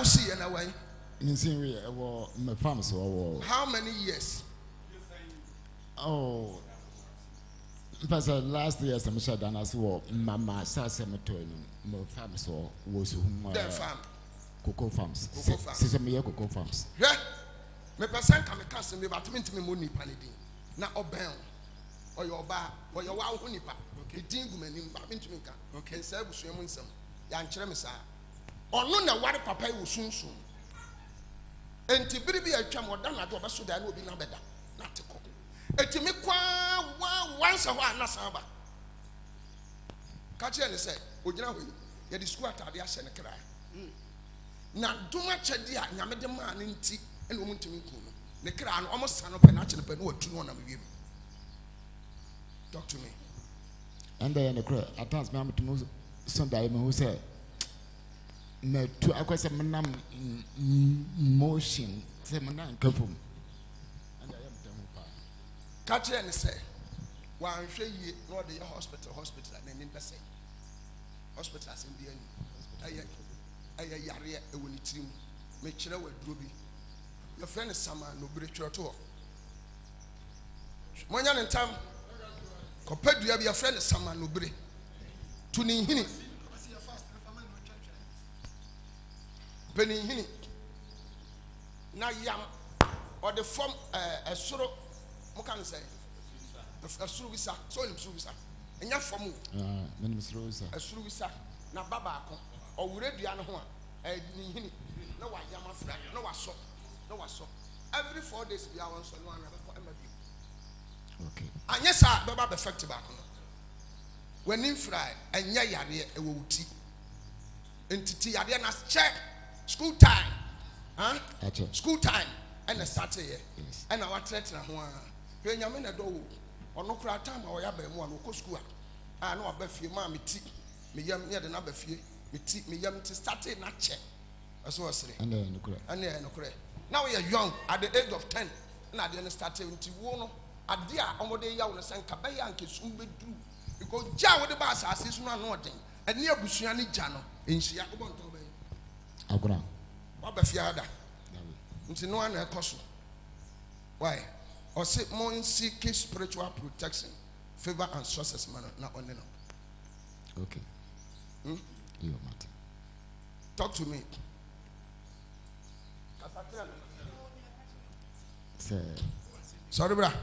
see in a way. My farm so. How many years? Oh, because last year some said and as well, Mama Sassamatoni, my farm so was whom Farm. Cocoa farms. Sesame cocoa farms. Yeah, my person come a cousin about me to me money panity. Now, obey or your bar or your wow hunipa. Okay, Dinguman in Babintumika. Okay, Sabus Yamunsam, Yan Tremesa. Or no, what papa will soon. And to be a chum or done at what so that will be no better. Not to cook. And to make once a while, Nasaba. Catch and say, would you know, you squat at the ass and cry. Now, too much a dear, Yamada man in tea and woman to me. The crown almost son of a natural pen or 2 1 of you. Talk to me. And then the crowd attacks Mamma to move Sunday who said, no, to acquire some motion, Semanan Kapum. And I am Tamupa. Catch and say, one show ye, nor the hospital, and then the same. Hospitals in the end. I yaria a winning team, make sure with Ruby. Your friend is Sama, no break your tour. When you're in time, compared to your friend is Sama, no break. To Nihini. Penny Hini. Now, yam or the form a soro, what can I say? A Suisa, so in Suisa. And your form, a Suisa, na Baba, or we read the other one. No, I am afraid. No, I saw. No, I saw. Every 4 days, we are on one another. Okay. And yes, sir, Baba effective. When in fry, and yaya, a wooty. Entity, Adiana check. School time, huh? School time, and a Saturday, and our threaten one. When you mean a door, or no cry time, or yabe one who go school. I know a beefy, mammy tea, me yam near the number few, me tea, me yam to start a not check. As was saying, and then no correct. Now we are young at the age of 10, and I didn't start to wono. A dear, on what they yawn and Cabaya and Kisum do. Because Jar with the bass as not nothing, and near Bushiani Jano in Siakobon. Agora. What the fiada? Into no one a costle. Why? Or sit more in seeking spiritual protection, favor and sources, man, not only no. Okay. You matter. Talk to me. Sorry, brah.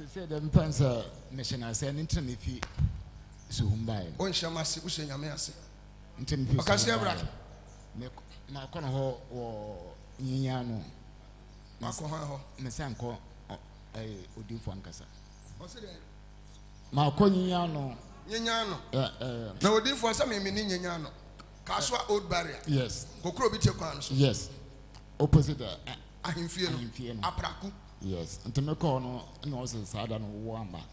Say the pants mission I said, internet fee. So, by one shamasi, which in your mercy. Internet fee. My corner or Yano. Messanco, Odifour George. My Coniano. Yano. No, Odifour some meaning Yano. Caswa Old Barrier. Yes. Cokrobit. Yes. Opposite. I feel Apraku. Yes. And to make on and also sad and warm back.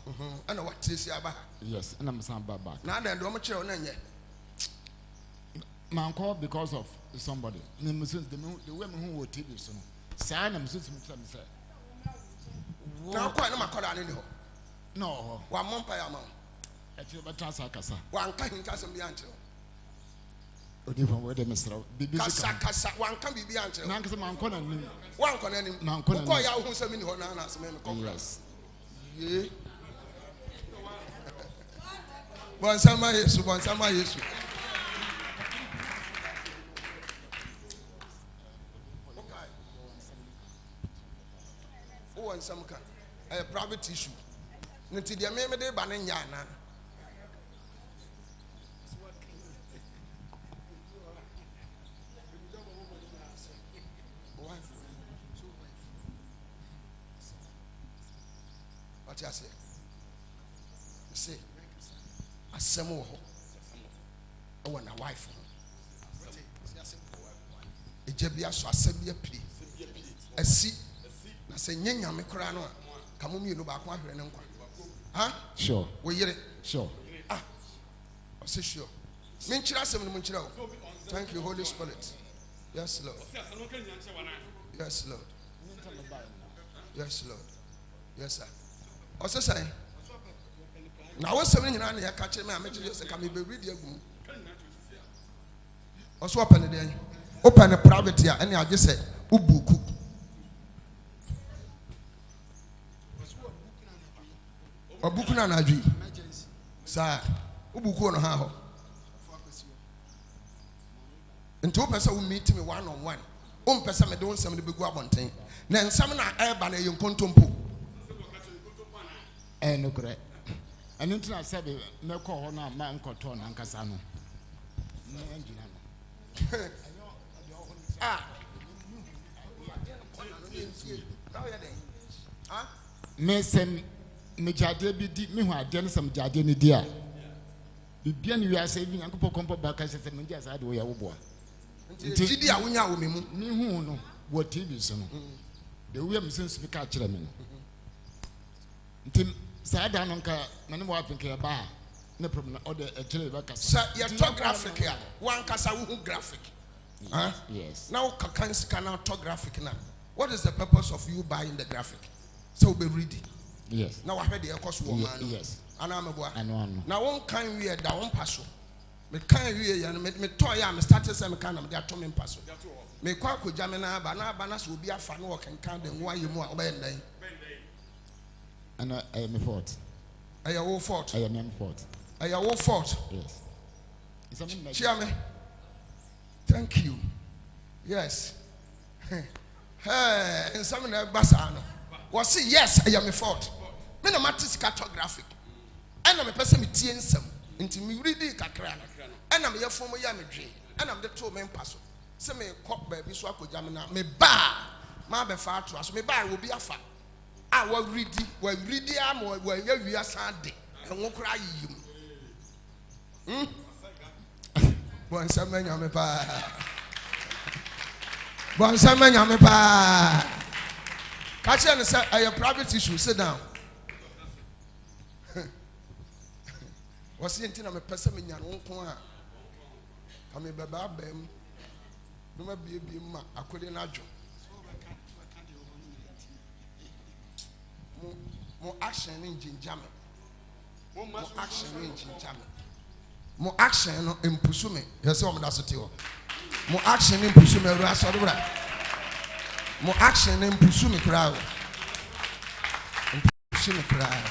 And what is your back? Yes. And I'm some back. Now then, don't mature on yet. My uncle because of somebody. The women who were TV so. Sign them since say. Now quite no matter anyhow. No. One month by a month. At your Batasakasa. One kind cousin be until. Odifour where they Mr. Casa, one can be until. Nankas man corner. One can any man corner. Call you who send me Honanas men. Yes. Ye. Bonsama Yesu, Bonsama Yesu. And some kind a private issue. Until the member de Banana. What you say? A semo. I want a wife. A jebia so assembly plea. A seat. Say nyanya me kura no kamo mi no ba ko ahwere ne nkwa ha sure we yire sure I say sure me nchira asem no nchira o thank you Holy Spirit yes Lord yes Lord yes Lord yes sir o say na wo sem nyina na ya ka kire me a me kire say ka me be read agum o so open dey Open a private here, and I just say, Ubuku. A book na Naji. Sir, Ubuku on how. And 2 person will meet me 1-on-1. Person, I don't send the big one thing. Then some are urban a young contumpo. Eh, no, correct. And internet said, no call on my uncle Ton and Casano. Mason, Majade be deep, me who I done some Jardini dear. Bibian, you are saving Uncle Compo back as a Menjas I do your boy. Did I win out with me? Who know what TV son? The women since we catch them. Tim Sadan Uncle, Manuel Pinker Bar. No problem. Or the sir, you're talk graphic here. One casa graphic. Yes. Now can talk graphic now. What is the purpose of you buying the graphic? So be ready. Yes. Now I heard the cost woman. Yes. And I'm a boy. I know. Now one kind we are down passo. Me kind we and me toy am started some kind of their tommy passo. Me quack with Jamina, Banas will be a fan work and count them why you more obey. And I am a fault. I am all fault. I am a fault. I am all fault. Yes. Chairman. Thank you. Yes. Hey, and some of the Basano was say yes, I am a fault. Me no matter cartographic. And I'm a person with TNSM. Into me reading Kakran. And I'm your former Yamidri. And I'm the 2 main passo. Say me cock baby swap with Jamina. Me bar. My before to us. Me bar will be a fat. I will read it. Well, read the arm or where you are Sunday. And won't cry you. Bon semaine yame pa. Bon semaine yame pa. Catch you and say, "Your private issue. Sit down." What's the intent of a person in your own corner? I mean, Baba Bem. No matter be ma. I couldn't add you. More action in Jinjame. More action in Jinjame. More action in Pusume. Yes, I'm that's it. More action in Pusume. More action in Pusume crowd. Pusume crowd.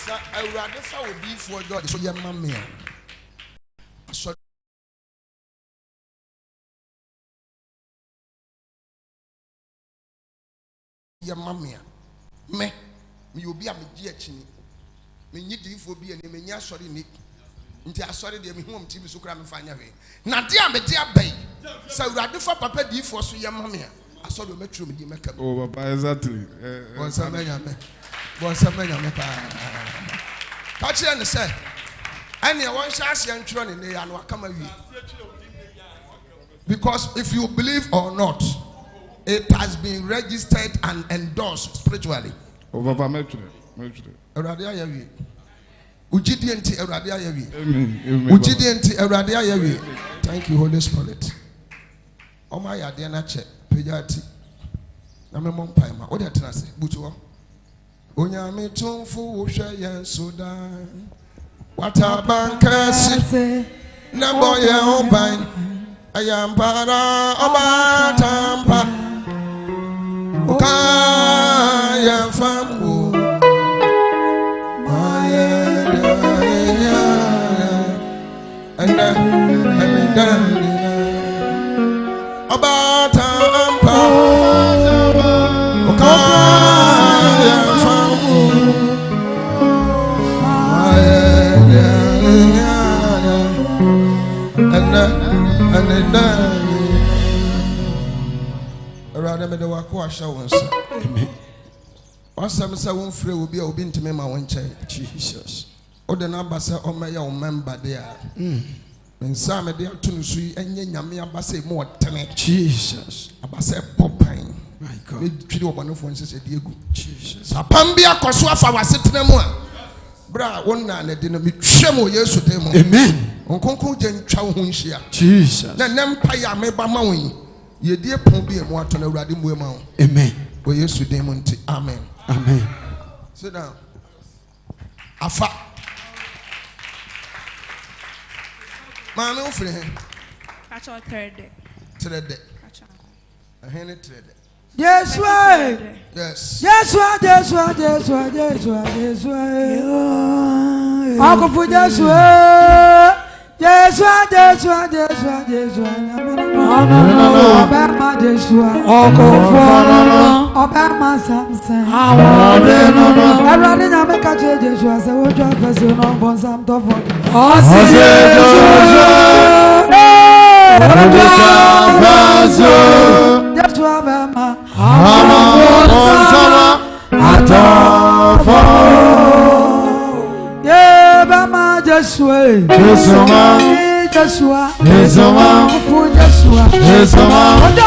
Sir, I would rather be for God. So your mammy. So your mammy. Me will be a mediachini. Me need you for being a mania sorry Nick. Until I saw the home TV so cram and find away. Now, dear, me dear bay. So, rather for Papa D for so your mammy. I saw the metro with you make up. Oh, exactly. Once a man, once a man, catch you and say, and you want chance and tron in the annual come away. Because if you believe or not, it has been registered and endorsed spiritually. Oh, Papa, metro. Radia Yavi. Ujidienti Radia Yavi. Amen. Ujidienti Radia Yavi. Thank you, Holy Spirit. Oh my Adiana check. Pejati. Namemon Paima. What did I say? Butua. Onyame tumfu Ushayan Sudan. What a bankasi. Naboya Oban. I am para Obatampa. Ukaya Famu. And about rather me the Wakua show once. Awesome, so won't free will be obedient to me, my one child. Jesus. O the number say o my young member there. And some of them to see and yammy abase more tame. Jesus. Abase popine. My God. We treat over no phone says Diego. Jesus. Apambia Koswafa was sitting them one. Bra, one night they didn't be tremble years with them. Amen. On Conco Jen Chow Hunshia. Jesus. Then Empire may by mowing. Ye dear Pombi and what on a radim woman. Amen. We used to demon. Amen. Amen. Sit down. Afa. Man, no friend. Catch on third day. Third day. Catch on. A henny third day. Yes, why? Yes. Yes, why? Yes, why? Yes, why? Yes, why? Yes, why? Uncle for yes, why? Yes, why? Yes, why? Yes, why? Yes, why? Obama, yes, why? Uncle for Obama, something. Everybody now make a change. Yes, why? Say what you have to know, but some tough one. Oh, yes, Obama. Yeah, Bama just wait. Joshua, Joshua, Joshua, Joshua,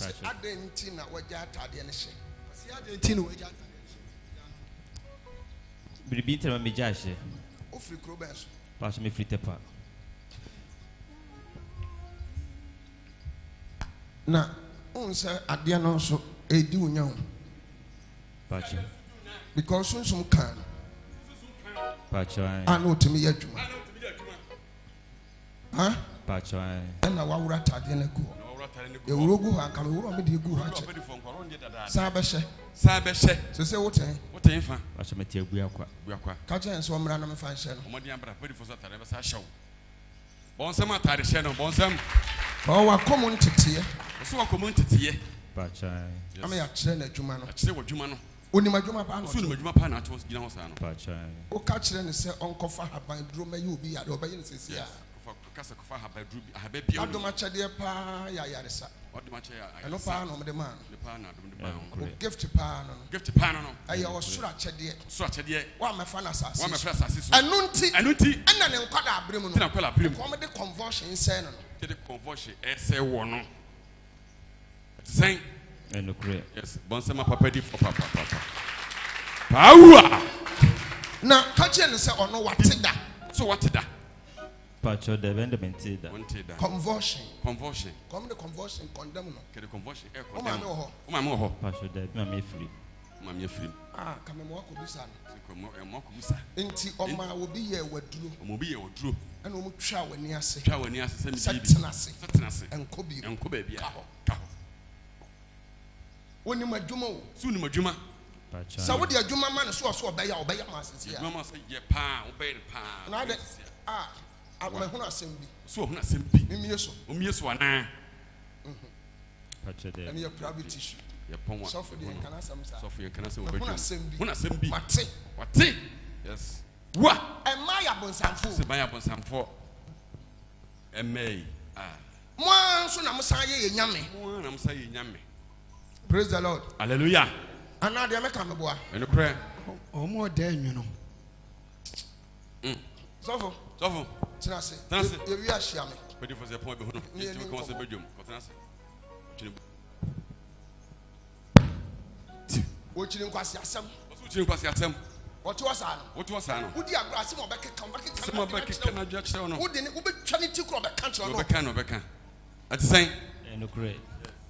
ɔsɛ adan nti na wɔgya ataadeɛ no hyɛ. ɔsɛ adan nti na wɔgya ataadeɛ. biribi ntɛma megya ahyɛ. Ofiri kuro bɛn so. Pastor mefiri Tepa. Na sɛ adeɛ no nso ɛdi wo nya ho. Pastor. Because sunsum kan. Pastor. Ano tumi yɛ adwuma. Ha? Pastor. Ɛna wawura ataadeɛ no gu hɔ. Ewuro gu hɔ anka mewuro me de gu hɔ akyɛ. Saa bɛhyɛ. So sɛ woten. Woten fa. Pastor meti abuakwa. Ka kyɛn nso ɔmmra na mefa nhyɛ no. Ɔmɔde ambra pedifo so atare bɛsa hyɛw. Bɔnsɛm atare hyɛ no bɔnsɛm. Ɔwɔ akɔmɔ nteteɛ. Ɔso akɔmɔ nteteɛ. Pastor. Ama yɛ akyerɛ na adwuma no. Akyerɛ wɔ adwuma no. Onim adwuma pa no. Ɔso nim adwuma pa na atɔ gyina hɔ saa no. Pastor. Woka kyerɛ ne sɛ ɔnkɔfa haban duro mɛyɛ obi yare ɔbɛyɛ ne sɛsi a. Kasa kofa haban duro bi ahaban bia. Adom akyɛdeɛ paa yɛ ayaresa. Adom akyɛ ɛno paa na ɔmde maa no. Ne paa na adom de maa no. Gift paa no. Gift paa no. Ɛyɛ ɔsoro akyɛdeɛ. Soro akyɛdeɛ. Wa mɛfa na asase. Wa mɛfa asase so. Ɛno nti. Ɛna ne nkwada abere mu no. Ɛna nkwada abere mu. Ɔmde conversion sɛ no. Tede conversion ɛsɛ wɔ no. Sɛn. Ɛno kure. Yes, bɔnsɛm papa di for papa. Power. Na ka kyerɛ ne sɛ ɔno wate da. So wate da. Pastor the vendement da. Conversion. Come the conversion condemn no. Ke the conversion e condemn. O ma me ho. Pastor the na me free. Ma me free. Ah, ka me mo akobisa no. Ko mo akobisa. Enti o ma obi ye waduro. O mo bi ye waduro. Ana o mo twa wani ase. Twa wani ase se me bi. Setena ase. Enko bi. Enko ba bia. Ka ho. Woni madwuma o. Su ni madwuma. Pastor. Sa wo de adwuma ma ne so obeya ma asese ya. Adwuma se ye pa, obey pa. Na de mahunu asɛm bi. So hunu asɛm bi. Mimie so. Omie so ana. Pastor de. Ɛne yɛ private issue. Yɛ pɔn wa. Sɔfo de kana asɛm sa. Sɔfo yɛ kana asɛm obɛdwo. Hunu asɛm bi. Wate. Yes. Wa. Ɛma yɛ abonsamfo. Se ba yɛ abonsamfo. Ɛmɛyi. Mo nso na mo san yɛ nyame. Mo na mo san yɛ nyame. Praise the Lord. Hallelujah. Ana de meka me boa. Ɛno korɛ. Ɔmo ɔda enwu no. Sɔfo. Tena ase. Ye wi ahia me. Pedi for se pon be hu no. Yesu ko se bedwom. Ko tena ase. Wo chiri nkwasi asɛm. Wo chiri nkwasi asɛm. Wote wasa no. Wodi agro ase mo bɛkeka. Se mo bɛkeka na dwa kyerɛ no. Wodi ne wo betwa ne ti kro bɛka kyerɛ no. Bɛka. Ati sɛn. Ɛno kure.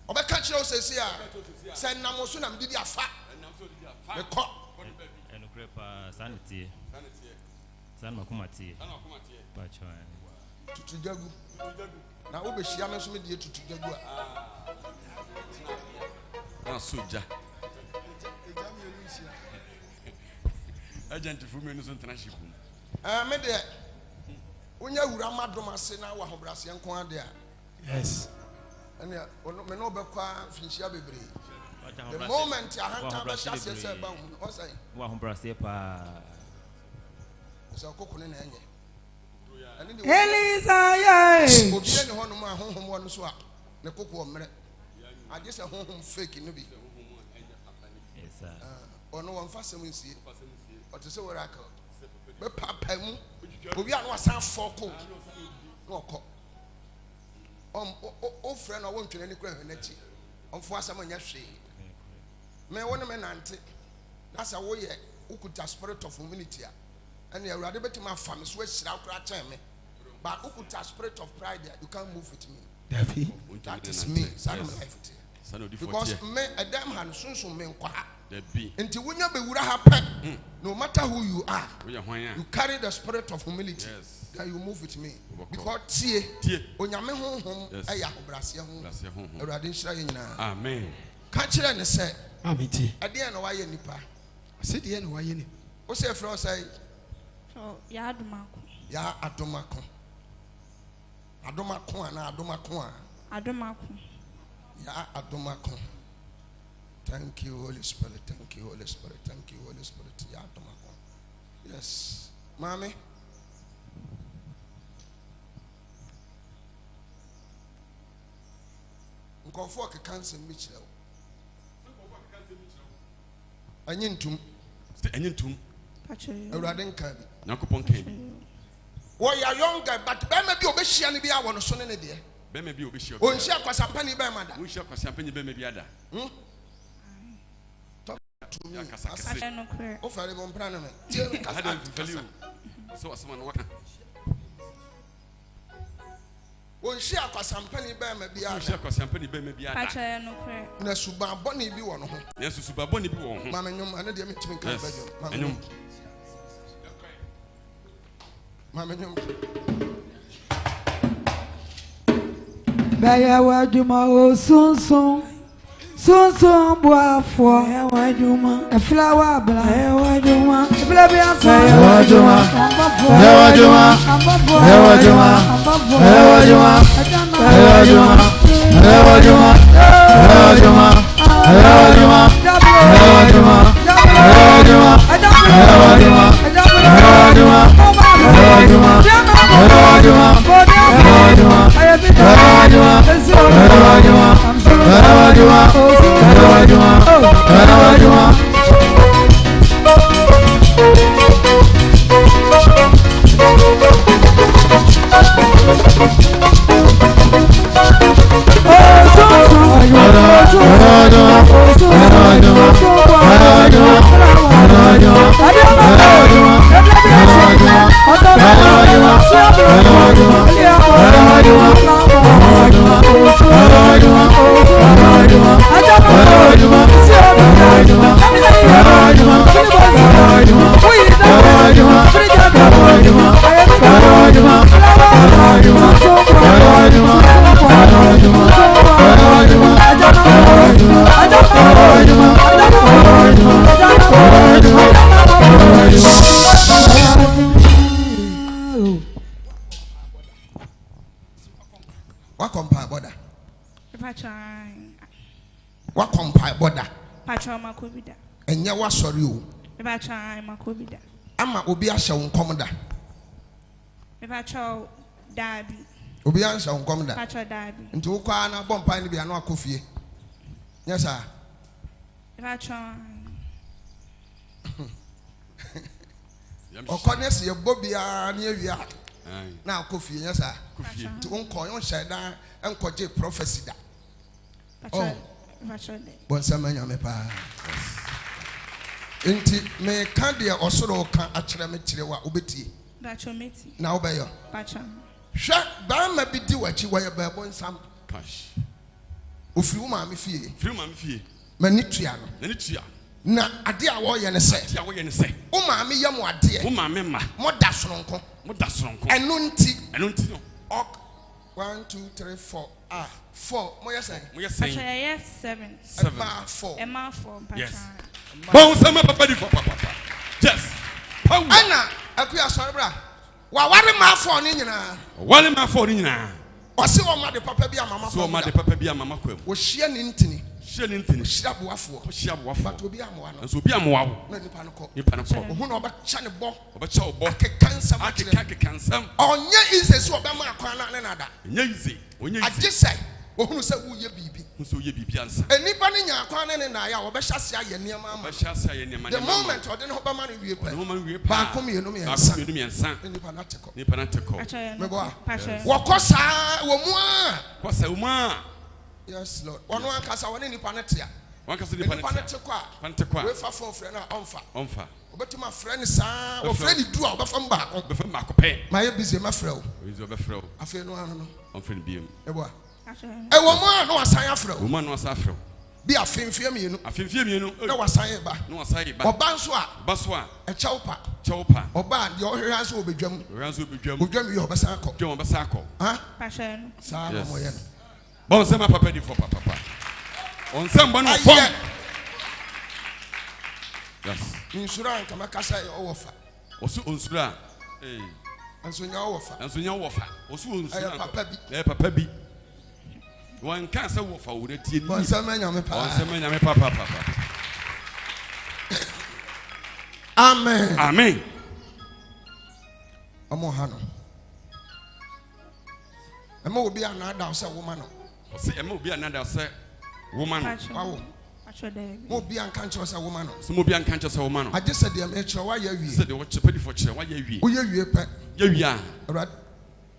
Ɔbɛka kyerɛ wo sɛsi a sɛ nam so nam didi afa. Mekɔ. Ɛno kure pa sanity. San makoma tie. Pastor. Tutu jagu. Na wo be hia me so me die tutu jagu a. Na soja. Agent fu me no so ntena shipu. Me de wonya wura madom ase na wa hobrase nko ade a. Yes. Ɛne me no bɛkwa finhyia bebre. The moment a hanta ba hyase sɛ ba hu o sai. Wa hobrase pa. So kokone na enye. Elisa ye. Obi ne ho no ma honhom wo no so a ne kokko omre. Age sɛ honhom fake no bi. Yes. Ono won fa sɛm nsie. Ɔte sɛ oracle. Be papa mu. Obi a no asan fɔko. No ɔkɔ. O friend no won twene ne kura hwenachi. Ɔmfo asɛm anya hwe. Me won me nante. Na sɛ wo ye ukuta spirit of humility a. And you are able to my family, so but ukuta spirit of pride, you can't move with me. That is me. Because me a damn hand soon me until when you be happen, no matter who you are, you carry the spirit of humility. Then you move with me. Because see, when you home, Amen. Catch it and say, Amen. at the end of why you nipa. I said the end why you. What's your friend say? Ya adomako. Ya adomako. Adomako ana adomako. Adomako. Ya adomako. Thank you, Holy Spirit. Thank you, Holy Spirit. Thank you, Holy Spirit. Ya adomako. Yes. Mommy. Nkofo ke cancer mi kire wo. Anyintum. Anyintum. Awurade nka bi. Nakopon kan bi. We are younger, but be maybe obehia ne bi a wono so ne de. Bema bi obi share. On share kwasampani be mada. We share kwasampani bema bi ada. Ya kasa kase. O fare bon plan me. Tie me kasa. Hada mfeli o. So asema no waka. On share kwasampani be ma bi ada. We share kwasampani bema bi ada. Pacha no kre. Na suba boni bi wo no ho. Yesu suba boni bi wo ho. Mama nyom ane de me timi kan badwo. Mama nyom. Mama nyom. Baya waduma o sunsun boafo baya waduma e flower bla baya waduma e bla bi aso baya waduma baya waduma baya waduma baya waduma baya waduma baya waduma baya waduma baya waduma baya waduma baya waduma baya waduma Makobida. Enya wa sori o. Eba chan makobida. Ama obi ahye wo nkom da. Eba chaw dabi. Obi ahye wo nkom da. Pacha dabi. Nti wo kwa na bompa ni bia na akofie. Nya sa. Eba chan. Okones ye bobia na awia. Na akofie nya sa. Kofie. Nti wo nkon yo hye da enkoje prophecy da. Pacha. Pacha de. Bonsama nyame pa. Enti me ka de osoro ka akere me kire wa obetie. Pacha meti. Na obeyo. Pacha. Hwa ba ma bi di wachi wa ye ba bonsam. Cash. Ofiri wo ma me fie. Firi ma me fie. Mani tua no. Nani tua. Na ade a wo ye ne se. Ade a wo ye ne se. Wo ma me yam ade. Wo ma me ma. Mo da soronko. Mo da soronko. Eno nti. Eno nti no. Ok. 1 2 3 4. 4. Mo ye say. Mo ye say. Pacha yes 7. 4. Emma 4 pacha. Yes. Bon sama papa di papa. Yes. Power. Ana akuya sori bra. Wa ware ma 4 ni nyina. Wale ma 4 ni nyina. O se o ma de papa bi amama so o ma de papa bi amama kwam. Wo hye ni ntini. Hye ni ntini. Hye boafo. Hye boafo. But obi amoa no. So obi amoa wo. Na nipa no ko. Nipa no ko. Ohu na oba cha ne bo. Oba cha obo. Akekansam. Akekansam. Onye ise so oba ma akwan na ne nada. Nya ize. Onye ize. Agisai. Ohunu se wo ye bibi. So ye bibi ansa. Enipa ne nya akwan ne na ya oba hyase aye niam ama. Oba hyase aye niam. The moment ode ne hoba ma no wie pa. The moment wie pa. Ba kom ye no me yansa. Ba kom ye no me yansa. Enipa na teko. Nipa na teko. Me bo a. Pacha. Wo kosa wo mu a. Kosa wo mu a. Yes Lord. Ono ankasa woni nipa ne tia. Wankasa nipa ne tia. Nipa ne teko a. Pan teko a. We fa fon frɛ na onfa. Onfa. Obetuma frɛ ne saa. O frɛ ni du a obefa mba ko. Obefa mba ko pe. Ma ye busy ma frɛ o. Oyizo obefrɛ o. Afi no ano no. Onfa ni biem. E bo a. Pacha. E wo mu a no asan afrɛ o. Wo mu no asan afrɛ o. Bi afemfie mienu. Afemfie mienu. Na wasan ba. Na wasan ba. Oba nso a. Oba so a. E chawpa. Chawpa. Oba de ohwehwe nso obedwam. Ohwehwe nso obedwam. Odwam yi obesan akɔ. Odwam obesan akɔ. Ha? Pacha. Saa na mo ye no. Bon sema papa di for papa. On sema no fom. Yes. Insura anka makasa e owofa. Osu onsura. Anso nya owofa. Anso nya owofa. Osu onsura. Papa bi. Papa bi. Wan kan se wofa wo tie ni. Bon sema nyame pa. Bon sema nyame papa. Amen. Amen. Omo ha no. Ema obi anada se wo ma no. Ose ema obi anada se wo ma no. Wawo. Mo bi an kan kyo se wo ma no. So mo bi an kan kyo se wo ma no. Age se de me kyo wa ya wie. Se de wo chepe di fo kire wa ya wie. Wo ya wie pe. Ya wie a.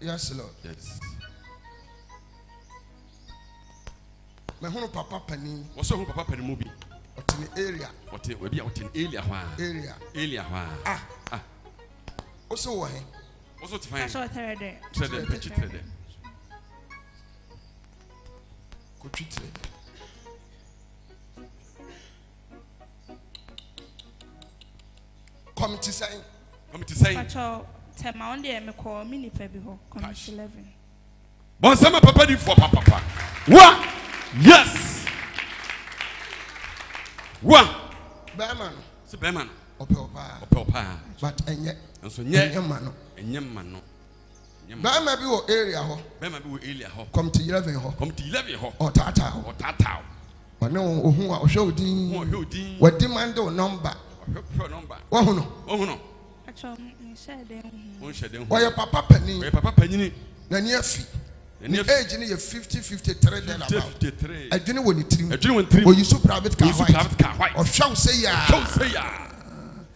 Yes Lord. Yes. Me hunu papa pani. What's wrong, Papa Penimobi? What in the area? What will be out in Elia? Area. Ah. Also why? Also to find. I saw her there. Said the pitch it there. Could treat it. Committee saying. Pacho, tell my own day, me call mini pebby ho. Committee 11. Bon, some papa did for papa. What? Yes. What? Bearman. It's a bearman. Opa. But and yet, and so yet, man. And yamano. Bearman be your area ho. Bearman be Elia ho. Come to 11 ho. Come to 11 ho. Or Tata. Or Tata. But no, who are showed what demand or number. Oh no. Pacho, me said them. Why your papa penny? Why Papa Penny? Then your fee. The age in 53 then about. I didn't want it. I didn't want to. Or you so private car white. Or shall say ya.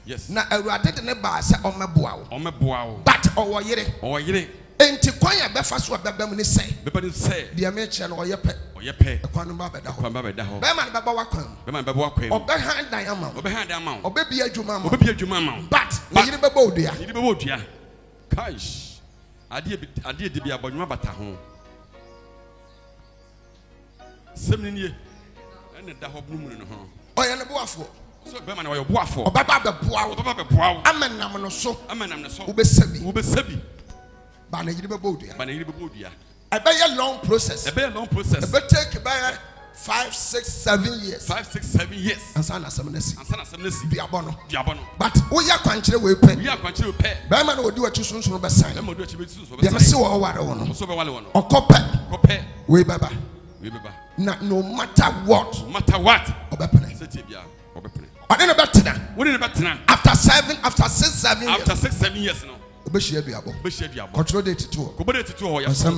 Yes. Now I rather than a bar set on my bow. On my bow. But or yere. Or yere. And to quiet breakfast what Babamini say. Babamini say. The American or your pet. Or your pet. A quantum babadaho. Beman Babawakam. Beman Babawakam. Or behind diamond. Or behind diamond. Or baby a Jumam. Or baby a Jumam. But you didn't go there. You didn't go there. Gosh. I did to be about my batahon. 7 years. And the hope moon. Oh, you're a boafo. So Beman or your boafo. Or Baba the Bow. I'm a naman so. I'm a so. Ubesebi. But you didn't go there. But you didn't go there. I bet a long process. A very long process. I bet take about 5, 6, 7 years. 5, 6, 7 years. And sana seminary. And sana seminary. Diabono. But we are country we pay. We are country we pay. Bearman will do what you soon so be sign. Them will do what you soon so be sign. They must see what we want. So be what we want. Or copy. We baba. No matter what. No matter what. Obepene. Say tibia. Obepene. I didn't bet now. We didn't bet now. After 6, 7 years. After 6, 7 years now. Obeshia biabo. Obeshia biabo. Control date to. Go date to oh ya. Some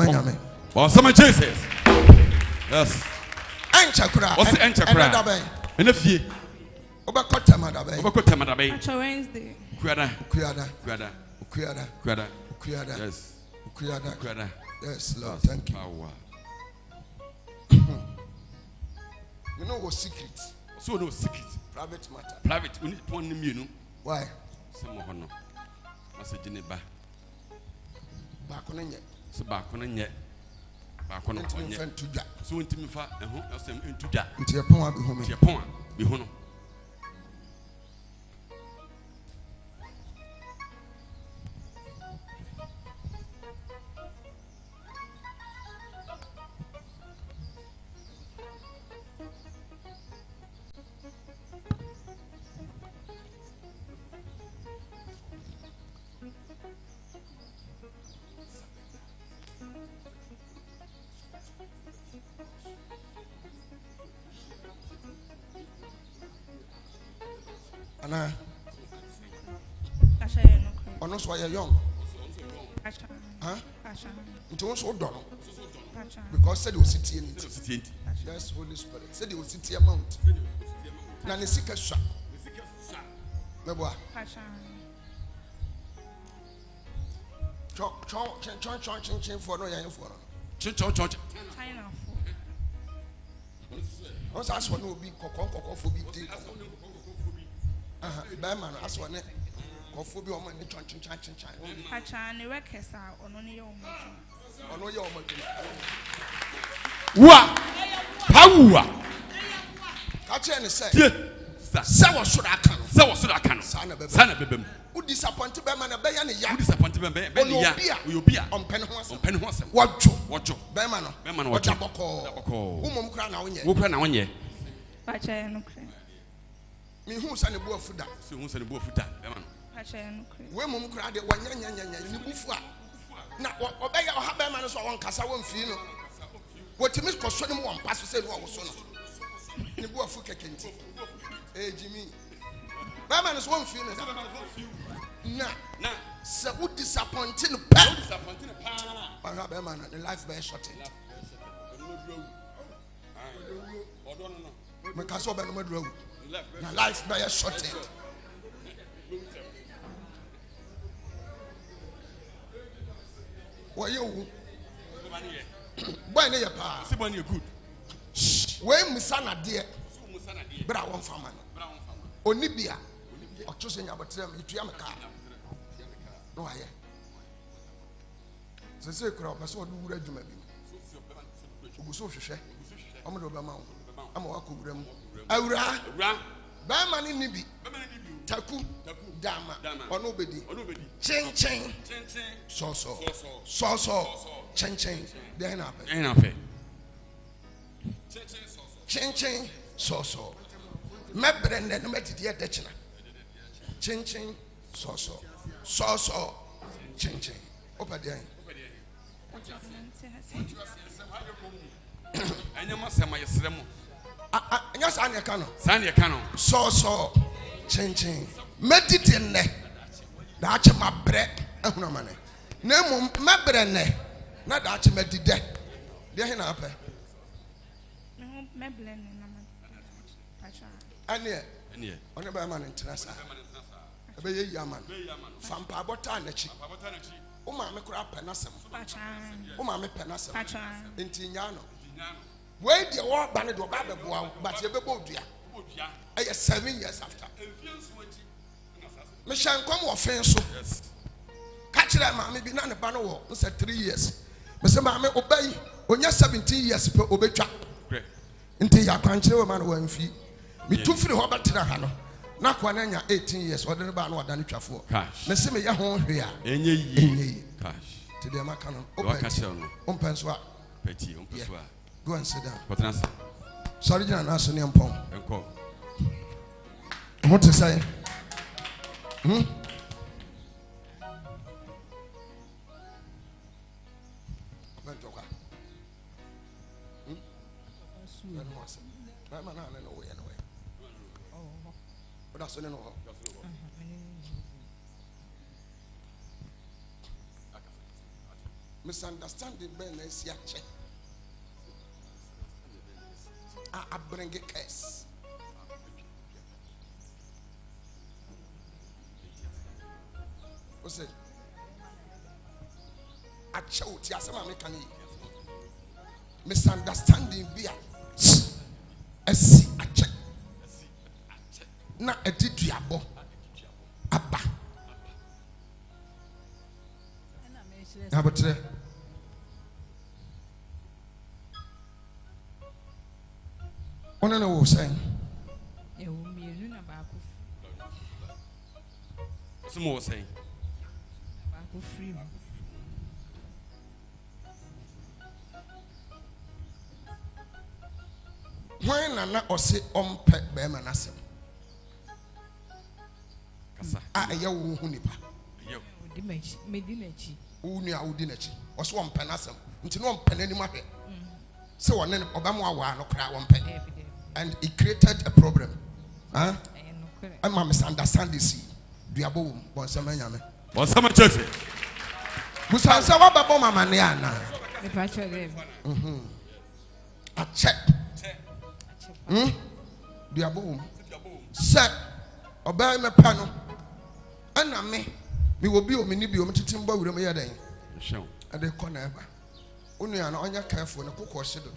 Jesus. Yes. Enchakura. What's the enchakura? In a fee. Obakota madabe. Obakota madabe. Pacho Wednesday. Kuyada. Yes. Kuyada. Yes, Lord. Thank you. You know what secret? So no secret. Private matter. Private. We need to one name. Why? Some more no. Masa Geneva. Bakonenye. So bakonenye. Bakono onye. So ntimi fa eho asem ntuja. Nti epon abi home. Nti epon bi hono. Anna. Onos why you're young. Huh? It was so done. Because said you sit in it. Yes, Holy Spirit. Said you sit here mount. Nanisika sha. Meboa. Chon for no yan for. Chon. China for. Once ask one will be kokon for be take. Bearman ask one. Kofu bi omo ni chan. Pacha ne workers are ono ne yo mo. Ono ye omo. Wa. Power. Ka che ne say. Say what should I can. Sana bebem. Who disappointed Bearman be ya ne ya. Who disappointed be ne ya. We obia. On pen ho asem. Wajo. Bearman wajo. Boko. Who mom kra na wonye. Wo kra na wonye. Pacha no kra. Me hu sa ne bo afuda. So hu sa ne bo afuda. Bearman. We mum kra de wanya ni bufu a na obeya oha be ma no so won kasa won fi no wotimi koso ne mo won paso se no wo so no ni bu afu kekenti jimi be ma no so won fi no na se wo disappointing pa ba be ma na the life be short me kasa be no madura na life be short. Why you? Why you pa? See, when you're good. we musana de bra won fama no oni bia o to so nya botrem itua me ka no aye se kura o so do wura adwuma bi oguso hwehwe omo do be ma wo ama wa ko wura mu awura ba ma ni nibi taku dama ono bedi chen so chen de na pe chen so me brende no metidi e de china chen so chen opa de anyama sema yesremo anya sa ne ka no so chen medidi ne da ache mabre ehuna mane na mum mabre ne na da ache medide de he na ape meble ne na pacha ane one ba man interest ebe ye yaman fampa abota na chi o ma me kura pe na sem pacha o ma me pe na sem pacha enti nya no we de wo ba ne do ba beboa but ye bebo odua eye 7 years after me shankom wo fen so ka kire ma me bi na ne ba no wo nse 3 years me se ma me obayi onya 17 years pe obetwa nti ya kwankire wo ma no wanfi me tu firi ho batena ha no na kwa na nya 18 years ode ne ba no oda ne twafo me se me ya ho hwe a enye yi cash ti de maka no open so a peti so a go and sit down what answer sorry jina na so ne mpon enko what to say misunderstanding ben na esi ache I bring a curse. What's it? I chose Yasama Mekani. Misunderstanding via a see a check. Not a diabo. Abba. How about today? One and all saying, some more saying, when I not say on pet bemanasem. I a young hunipa. Unia udinachi, or swamp penasem, until one pen any matter. So one Obama no cry one pen. And it created a problem. Huh? I'm a misunderstanding. Diabo, Bonsamayame. Bonsama church. Musansawa Babo Mamaniana. A check. Diabo. Set. Obey my panel. And I me will be a minibio to Timber with me a day. And they can never. Only an on your careful and a cook or shadow.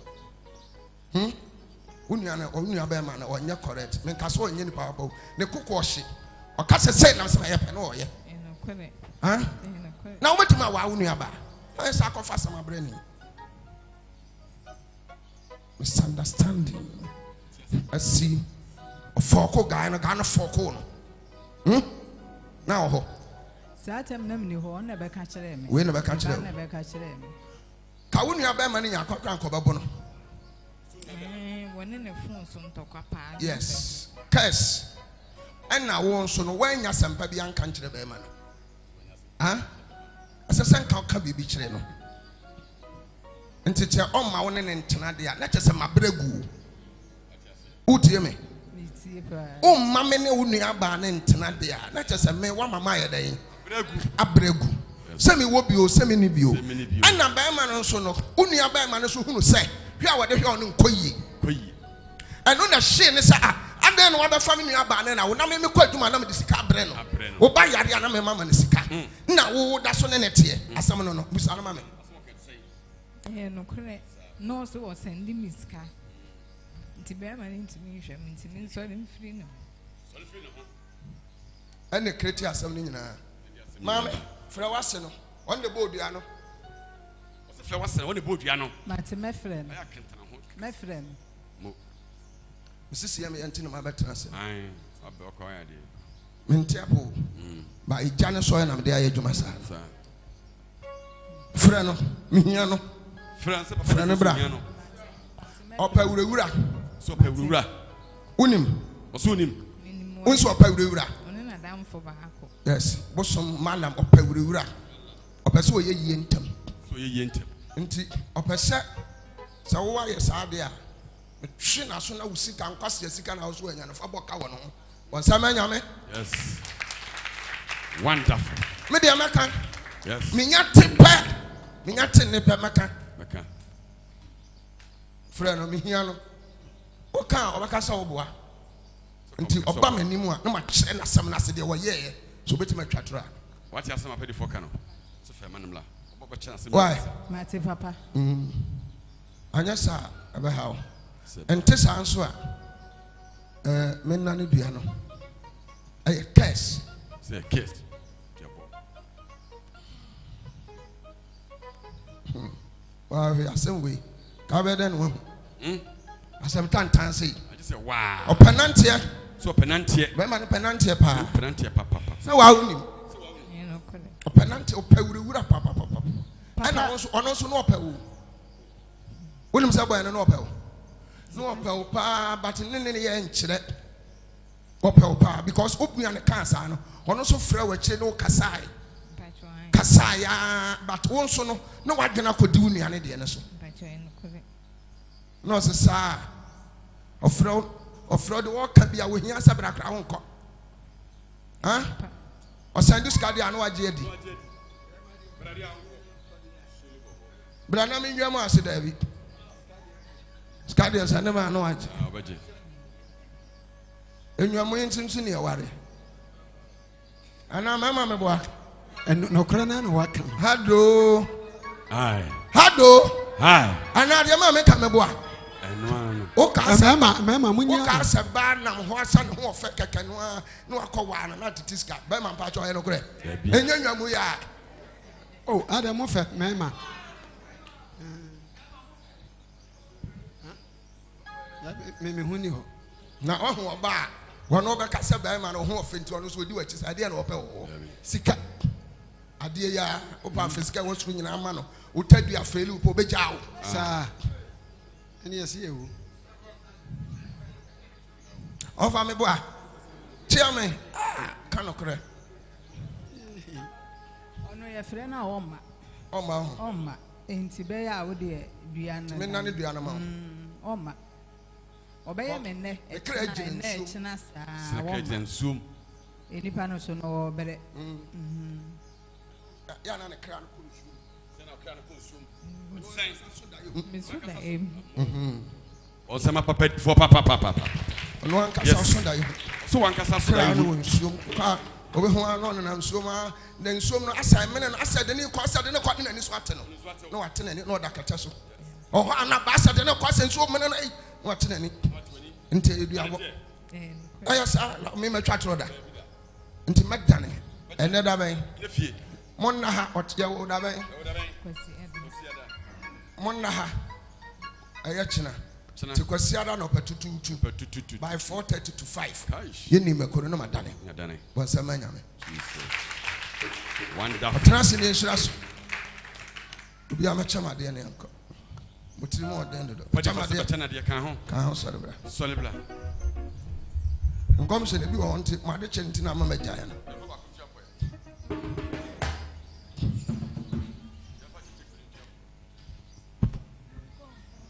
Unya be man or nya correct men kaso nya ni pa ne kokoshi o ka se say na se ya pe no ye na o metima wa unya ba I say akofa sama brani misunderstanding asi ofoko guy no ga no foko no na ho satem nam ni ho na be ka kire me we na be ka kire me ka unya be man nya akokra nkoba bo no yes curse and now one so no when ya sempa bi anka nkire be ma no asesen ka bibi kire no ntete on ma won ne ntena de a na chese mabregu utie me o ma me ne unua ba ne ntena de a na chese me wa mama ya den abregu se me wo bio se me ni bio ana ba ma no so no unua ba ma no so hunu se hwa wode hwa on nkoyi and no na she ne say and then what the family aba na wo na me kwa aduma na me de sika abre no wo ba yare na me mama ne sika na wo da so ne nete asam no busa no mama no kure no so was sending me sika Tibema into me, so I'm free now. And the criteria assembly. Mamma, for a wasano, on the board, Yano. What's the first one? The board, Yano. My friend, my friend. Mrs. Yami and Tina, my better answer. I'll be quiet. Mintiapo, by Janice Soy and I'm there, you myself. Freno, Miano, Franabra, Opa Ura, so Pegura, Unim, or Sunim, Unso Pegura. For Bahaco. Yes, Bosom Malam or Pegura, or Peso Yentum. So ye yent. Inti, or Pesa, so why is Adia? Shin as soon as we sit and pass the second house when and a Faboka one. Was a man, Yes. Wonderful. Media Macan. Yes. Minyati pet, Minyati Nipper Macan. Macan. Friend of Mihiano. Oka, or Macassawa. Until Obama anymore, no much, and some nasty they were ye. So better my chatra. What's your summer petty for Cano? So fair manula. Why? Matty Papa. And yes, sir, about how. And Tessa answer. Menani Biano. A kiss. Say a kiss. Well, we are some way. Cover then one. I sometimes say, I just say, wow. or Penantia. So Penantia. When man Penantia pa. Penantia papa. So I will. You know, A Penantia or Pewura papa. And I also know Pew. William Sabah and no Pew. No Pew pa, but in any inch that. Or Pew pa, because open on the cancer. Or also Frew a chino Kasai. Kasaya, but also no one can could do any idea. No, sir. Of fraud work can be a win as a black crown. Huh? Or send this card, I know a JD. But I mean, your master, David. Scadians, I never know it. And your mind seems to near worry. And I'm a mamma boy. And no crana, no what? Hado. Aye. Hado. Aye. And now your mamma come aboard. And one. Oh, Mamma, when you cast a ban, horse and horse, no, I call one, not to this guy, Berman Pacho, and Ogre. And you are. Oh, Adam Moffat, Mamma. Maybe who knew. Now, oh, bar. One over Casa Berman or Horf into us will do it. I didn't open. Sika. A dear, Opa Fisca was swinging a mano. Would tell you a failure, Pobejao. Sir. And yes, you. Offer me, boy. Tell me. Cannot correct. Oh, no, your friend, Oma. Oma. Ain't Tibea, would dear, Diana. Menani Diana. Oma. Obey me, ne, a credit and zoom. Any panos no better. Yana crown. Or some papa for papa. No one can say so one can say, over who are on and so then so no assignment and I said the new cost I didn't quite in any swat. No, attendant, no, that catasso. Oh, I'm not bastard, no cost and so many. What in any until you have. I saw me my chat order until McDonald and another way. Monaha or Tiawa. Monaha. Ayachina. To Quasiada no per by 4:30 to 5. You need me corona madani. Once a man. Wonderful. Translation. Be a match, my dear uncle. But you more than the can't solve. And comes in the be wanted, my chentina, Mamma Giant.